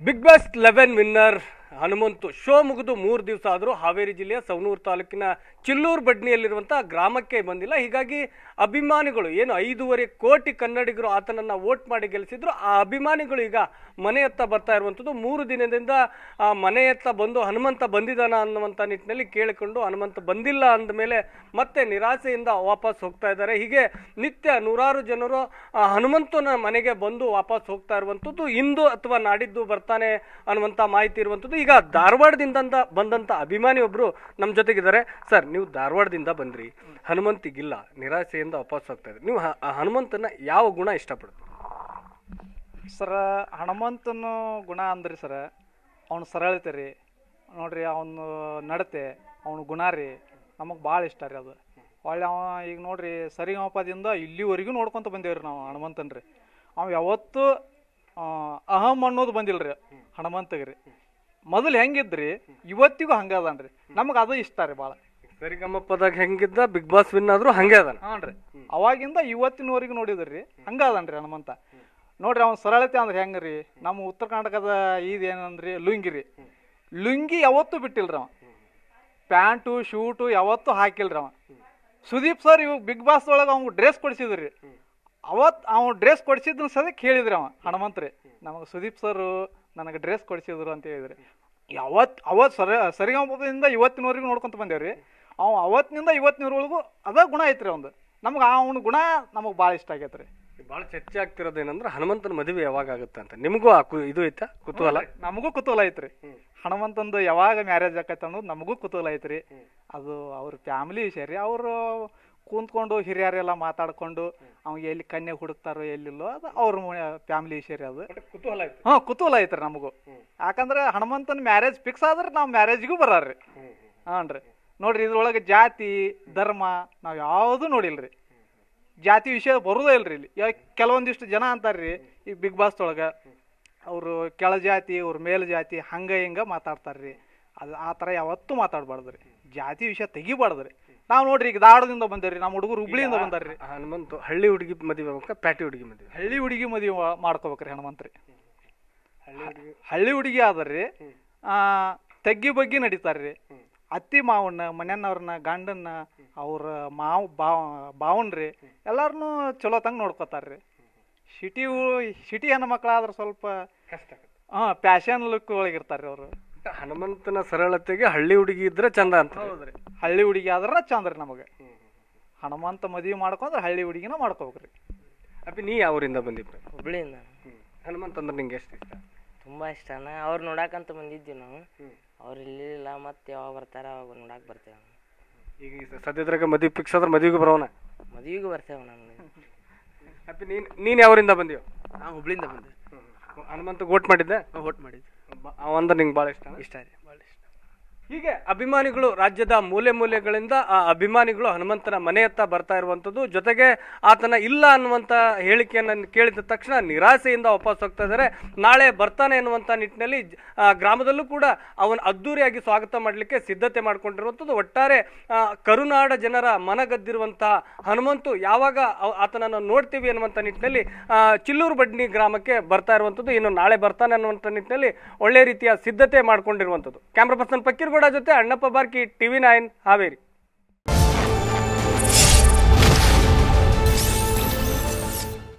Big Boss 11 winner Hanumanthu show ಮುಗಿದು 3 ದಿವಸ ಆದರೂ ಹಾವೇರಿ ಜಿಲ್ಲೆಯ ಸವಣೂರು ತಾಲೂಕಿನ ಚಿಲ್ಲೂರು ಬಡ್ನಿಯಲ್ಲಿರುವಂತಹ ಗ್ರಾಮಕ್ಕೆ ಬಂದಿಲ್ಲ. ಹೀಗಾಗಿ ಅಭಿಮಾನಿಗಳು ಏನು 5.5 ಕೋಟಿ ಕನ್ನಡಿಗರು ಆತನನ್ನು ವೋಟ್ ಮಾಡಿ ಗೆಲ್ಲಿಸಿದ್ರು, ಆ ಅಭಿಮಾನಿಗಳು ಈಗ ಮನೆಯತ್ತ ಬರ್ತಾ ಇರುವಂಥದ್ದು. 3 ದಿನದಿಂದ ಮನೆಯತ್ತ ಬಂದು ಹನುಮಂತ ಬಂದಿದ್ದಾನ ಅನ್ನುವಂಥ ನಿಟ್ಟಿನಲ್ಲಿ ಕೇಳಿಕೊಂಡು ಹನುಮಂತ ಬಂದಿಲ್ಲ ಅಂದ ಮೇಲೆ ಮತ್ತೆ ನಿರಾಸೆಯಿಂದ ವಾಪಸ್ ಹೋಗ್ತಾ ಇದ್ದಾರೆ. ಹೀಗೆ ನಿತ್ಯ ನೂರಾರು ಜನರು ಹನುಮಂತನ ಮನೆಗೆ ಬಂದು ವಾಪಸ್ ಹೋಗ್ತಾ ಇರುವಂಥದ್ದು. ಇಂದು ಅಥವಾ ನಾಡಿದ್ದು ಬರ್ತಾನೆ ಅನ್ನುವಂಥ ಮಾಹಿತಿ ಇರುವಂಥದ್ದು. ಈಗ ಧಾರವಾಡದಿಂದ ಬಂದಂಥ ಅಭಿಮಾನಿ ಒಬ್ರು ನಮ್ಮ ಜೊತೆಗಿದ್ದಾರೆ. ಸರ್, ನೀವು ಧಾರವಾಡದಿಂದ ಬಂದ್ರಿ, ಹನುಮಂತಿಗಿಲ್ಲ, ನಿರಾಸೆಯಿಂದ ವಾಪಸ್ ಹೋಗ್ತಾ ಇದ್ರಿ. ನೀವು ಹನುಮಂತನ ಯಾವ ಗುಣ ಇಷ್ಟಪಡ್ತೀರಿ? ಸರ, ಹನುಮಂತನ ಗುಣ ಅಂದ್ರಿ ಸರ, ಅವ್ನು ಸರಳತೆ ರೀ, ನೋಡ್ರಿ ಅವನು ನಡತೆ, ಅವನು ಗುಣ ರೀ, ನಮಗೆ ಭಾಳ ಇಷ್ಟ ರೀ. ಅದು ಒಳ್ಳೆ ಅವ ಈಗ ನೋಡ್ರಿ ಸರಿಗಮಪದಿಂದ ಇಲ್ಲಿವರೆಗೂ ನೋಡ್ಕೊತ ಬಂದೇವ್ರಿ ನಾವು ಹನುಮಂತನ ರೀ. ಅವ ಯಾವತ್ತು ಅಹಂ ಅನ್ನೋದು ಬಂದಿಲ್ಲ ರೀ ಹನುಮಂತಗೆ ರೀ. ಮೊದಲು ಹೆಂಗಿದ್ರಿ ಇವತ್ತಿಗೂ ಹಂಗದನ್ರಿ, ನಮಗೆ ಅದು ಇಷ್ಟ ರೀ ಭಾಳ. ಸರಿಗಮಪದಾಗ ಹೆಂಗಿದ್ದ, ಬಿಗ್ ಬಾಸ್ ವಿನ್ ಆದ್ರೂ ಹಂಗೆ ಅದಾನ. ಹಾಂ ರೀ, ಅವಾಗಿಂದ ಇವತ್ತಿನವರೆಗೂ ನೋಡಿದ್ರಿ ಹಂಗದನ್ರಿ ಹನುಮಂತ. ನೋಡ್ರಿ ಅವ್ನು ಸರಳತೆ ಅಂದ್ರೆ ಹೆಂಗೆ ರೀ, ನಮ್ಮ ಉತ್ತರ ಕರ್ನಾಟಕದ ಇದೇನಂದ್ರಿ ಲುಂಗಿ ರೀ, ಲುಂಗಿ ಯಾವತ್ತೂ ಬಿಟ್ಟಿಲ್ರಿ ಅವ, ಪ್ಯಾಂಟು ಶೂಟು ಯಾವತ್ತೂ ಹಾಕಿಲ್ರಿ ಅವ. ಸುದೀಪ್ ಸರ್ ಇವಾಗ ಬಿಗ್ ಬಾಸ್ ಒಳಗೆ ಅವ್ನು ಡ್ರೆಸ್ ಕೊಡಿಸಿದ್ರಿ, ಅವತ್ತು ಅವ್ನು ಡ್ರೆಸ್ ಕೊಡಿಸಿದ್ನ ಸದ್ಯಕ್ಕೆ ಹೇಳಿದ್ರಿ ಅವ ಹನುಮಂತ್ರಿ, ನಮಗೆ ಸುದೀಪ್ ಸರ್ ನನಗೆ ಡ್ರೆಸ್ ಕೊಡಿಸಿದ್ರು ಅಂತ ಹೇಳಿದ್ರಿ. ಅವತ್ತು ಸರಿಗಮಪದಿಂದ ಇವತ್ತಿನವರೆಗೂ ನೋಡ್ಕೊಂತ ಬಂದೇವ್ರಿ. ಅವ ಅವತ್ತಿನಿಂದ ಇವತ್ತಿನವರೆಗೂ ಅದ ಗುಣ ಐತ್ರಿ ಅವ್ನು. ನಮ್ಗೆ ಅವನ ಗುಣ ನಮಗೆ ಭಾಳ ಇಷ್ಟ ಆಗೈತೆ ರೀ. ಭಾಳ ಚರ್ಚೆ ಆಗ್ತಿರೋದೇನಂದ್ರೆ ಹನುಮಂತನ ಮದುವೆ ಯಾವಾಗ ಆಗುತ್ತೆ ಅಂತ. ನಿಮಗೂ ಇದು ಐತಾ ಕುತೂಹಲ? ನಮಗೂ ಕುತೂಹಲ ಐತ್ರಿ, ಹನುಮಂತಂದು ಯಾವಾಗ ಮ್ಯಾರೇಜ್ ಆಕೈತೆ ಅನ್ನೋದು ನಮಗೂ ಕುತೂಹಲ ಐತ್ರಿ. ಅದು ಅವ್ರ ಫ್ಯಾಮಿಲಿ ವಿಷಯ ರೀ. ಅವರು ಕೂತ್ಕೊಂಡು ಹಿರಿಯರೆಲ್ಲ ಮಾತಾಡ್ಕೊಂಡು ಅವ್ಗೆ ಎಲ್ಲಿ ಕನ್ಯೆ ಹುಡುಕ್ತಾರೋ ಎಲ್ಲಿಲ್ಲೋ ಅದು ಅವ್ರ ಫ್ಯಾಮಿಲಿ ವಿಷಯ ರೀ. ಅದು ಕುತೂಹಲ ಐತಿ. ಹಾಂ, ಕುತೂಹಲ ಐತ್ರಿ ನಮಗೂ. ಯಾಕಂದ್ರೆ ಹನುಮಂತನ ಮ್ಯಾರೇಜ್ ಫಿಕ್ಸ್ ಆದ್ರೆ ನಾವು ಮ್ಯಾರೇಜ್ಗೂ ಬರಾರ್ರಿ. ಹಾಂ ರೀ, ನೋಡ್ರಿ ಇದ್ರೊಳಗೆ ಜಾತಿ ಧರ್ಮ ನಾವು ಯಾವುದೂ ನೋಡಿಲ್ರಿ. ಜಾತಿ ವಿಷಯ ಬರೋದೇ ಇಲ್ರಿ ಇಲ್ಲಿ. ಕೆಲವೊಂದಿಷ್ಟು ಜನ ಅಂತಾರ್ರಿ ಈ ಬಿಗ್ ಬಾಸ್ ಒಳಗೆ ಅವರು ಕೆಳ ಜಾತಿ ಅವ್ರ ಮೇಲ್ ಜಾತಿ ಹಂಗೆ ಹಿಂಗೆ ಮಾತಾಡ್ತಾರ್ರಿ. ಅದು ಆ ಥರ ಯಾವತ್ತೂ ಮಾತಾಡ್ಬಾರ್ದ್ರಿ, ಜಾತಿ ವಿಷಯ ತೆಗಿಬಾರ್ದ್ರಿ. ನಾವು ನೋಡ್ರಿ ಈಗ ಧಾರವಾಡದಿಂದ ಬಂದೇವ್ರಿ, ನಮ್ಮ ಹುಡುಗರು ಹುಬ್ಳಿಯಿಂದ ಬಂದಾರ್ರಿ. ಹನುಮಂತು ಹಳ್ಳಿ ಹುಡುಗಿ ಮದುವೆ ಆಗ್ಬೇಕಾ ಪ್ಯಾಟಿ ಹುಡುಗಿ ಮದುವೆ? ಹಳ್ಳಿ ಹುಡುಗಿ ಮದುವೆ ಮಾಡ್ಕೋಬೇಕ್ರಿ ಹನುಮಂತ್ರಿ. ಹಳ್ಳಿ ಹುಡುಗಿ ಆದ್ರಿ ತಗ್ಗಿ ಬಗ್ಗಿ ನಡೀತಾರ್ರಿ. ಅತ್ತಿ ಮಾವನ್ನ ಮನೆಯವ್ರನ್ನ ಗಂಡನ್ನ ಅವ್ರ ಬಾವನ್ರಿ ಎಲ್ಲಾರನು ಚಲೋ ತಂಗ ನೋಡ್ಕೋತಾರ್ರಿ. ಸಿಟಿ ಹೆಣ್ಮಕ್ಳಾದ್ರೆ ಸ್ವಲ್ಪ ಕಷ್ಟ. ಪ್ಯಾಶನ್ ಲುಕ್ ಒಳಗಿರ್ತಾರ್ರಿ ಅವರು. ಹನುಮಂತನ ಸರಳತೆಗೆ ಹಳ್ಳಿ ಹುಡುಗಿ ಇದ್ರೆ ಚಂದ ಅಂತ. ಹೌದ್ರಿ, ಹಳ್ಳಿ ಹುಡುಗಿ ಆದ್ರ ಚಂದ ರೀ ನಮಗೆ. ಹನುಮಂತ ಮದುವೆ ಮಾಡ್ಕೊಂಡ್ರೆ ಹಳ್ಳಿ ಹುಡುಗಿನ ಮಾಡ್ಕೋಬೇಕ್ರಿ. ಅಪ್ಪಿ, ನೀ ಯಾವೂರಿಂದ ಬಂದಿದ್ರಿ? ಹುಬ್ಳಿಯಿಂದ. ಹನುಮಂತ ಅಂದ್ರೆ ನಿಂಗೆ ಎಷ್ಟು ಇಷ್ಟ? ತುಂಬ ಇಷ್ಟನ. ಅವ್ರು ನೋಡಾಕಂತ ಬಂದಿದ್ವಿ ನಾವು, ಅವ್ರು ಇಲ್ಲಿಲ್ಲ, ಮತ್ತೆ ಯಾವಾಗ ಬರ್ತಾರ ಅವಾಗ ನೋಡಾಕ್ ಬರ್ತೇವೆ. ಈಗ ಸದ್ಯದ್ರಾಗ ಮದುವೆ ಫಿಕ್ಸ್ ಆದ್ರೆ ಮದುವೆಗೆ ಬರೋಣ? ಮದುವೆಗೂ ಬರ್ತೇವೆ ನಾನು. ಅಪ್ಪಿ, ನೀನು ಯಾವೂರಿಂದ ಬಂದೀವ? ನಾವು ಹುಬ್ಳಿಯಿಂದ ಬಂದೆ. ಹನುಮಂತ ವೋಟ್ ಮಾಡಿದ್ದೆ? ವೋಟ್ ಮಾಡಿದ್ವಿ. ಅವಂದ್ರೆ ನಿಂಗೆ ಭಾಳ ಇಷ್ಟ? ಇಷ್ಟ ರೀ, ಭಾಳ ಇಷ್ಟ. ಹೀಗೆ ಅಭಿಮಾನಿಗಳು ರಾಜ್ಯದ ಮೂಲೆ ಮೂಲೆಗಳಿಂದ ಆ ಅಭಿಮಾನಿಗಳು ಹನುಮಂತನ ಮನೆಯತ್ತ ಬರ್ತಾ ಇರುವಂಥದ್ದು. ಜೊತೆಗೆ ಆತನ ಇಲ್ಲ ಅನ್ನುವಂಥ ಹೇಳಿಕೆಯನ್ನು ಕೇಳಿದ ತಕ್ಷಣ ನಿರಾಸೆಯಿಂದ ವಾಪಸ್ ಹೋಗ್ತಾ ಇದ್ದಾರೆ. ನಾಳೆ ಬರ್ತಾನೆ ಎನ್ನುವಂಥ ನಿಟ್ಟಿನಲ್ಲಿ ಗ್ರಾಮದಲ್ಲೂ ಕೂಡ ಅವನ ಅದ್ದೂರಿಯಾಗಿ ಸ್ವಾಗತ ಮಾಡಲಿಕ್ಕೆ ಸಿದ್ಧತೆ ಮಾಡಿಕೊಂಡಿರುವಂಥದ್ದು. ಒಟ್ಟಾರೆ ಕರುನಾಡ ಜನರ ಮನಗದ್ದಿರುವಂತಹ ಹನುಮಂತು ಯಾವಾಗ ಆತನನ್ನು ನೋಡ್ತೀವಿ ಅನ್ನುವಂಥ ನಿಟ್ಟಿನಲ್ಲಿ ಚಿಲ್ಲೂರು ಬಡ್ನಿ ಗ್ರಾಮಕ್ಕೆ ಬರ್ತಾ ಇರುವಂಥದ್ದು. ಇನ್ನು ನಾಳೆ ಬರ್ತಾನೆ ಅನ್ನುವಂಥ ನಿಟ್ಟಿನಲ್ಲಿ ಒಳ್ಳೆ ರೀತಿಯ ಸಿದ್ಧತೆ ಮಾಡಿಕೊಂಡಿರುವಂಥದ್ದು. ಕ್ಯಾಮ್ರಾ ಪರ್ಸನ್ ಪಕ್ಕೀರ್ಗೌಡ ಜೊತೆ ಅಣ್ಣಪ್ಪ ಬಾರ್ಕಿ, TV9 ಹಾವೇರಿ.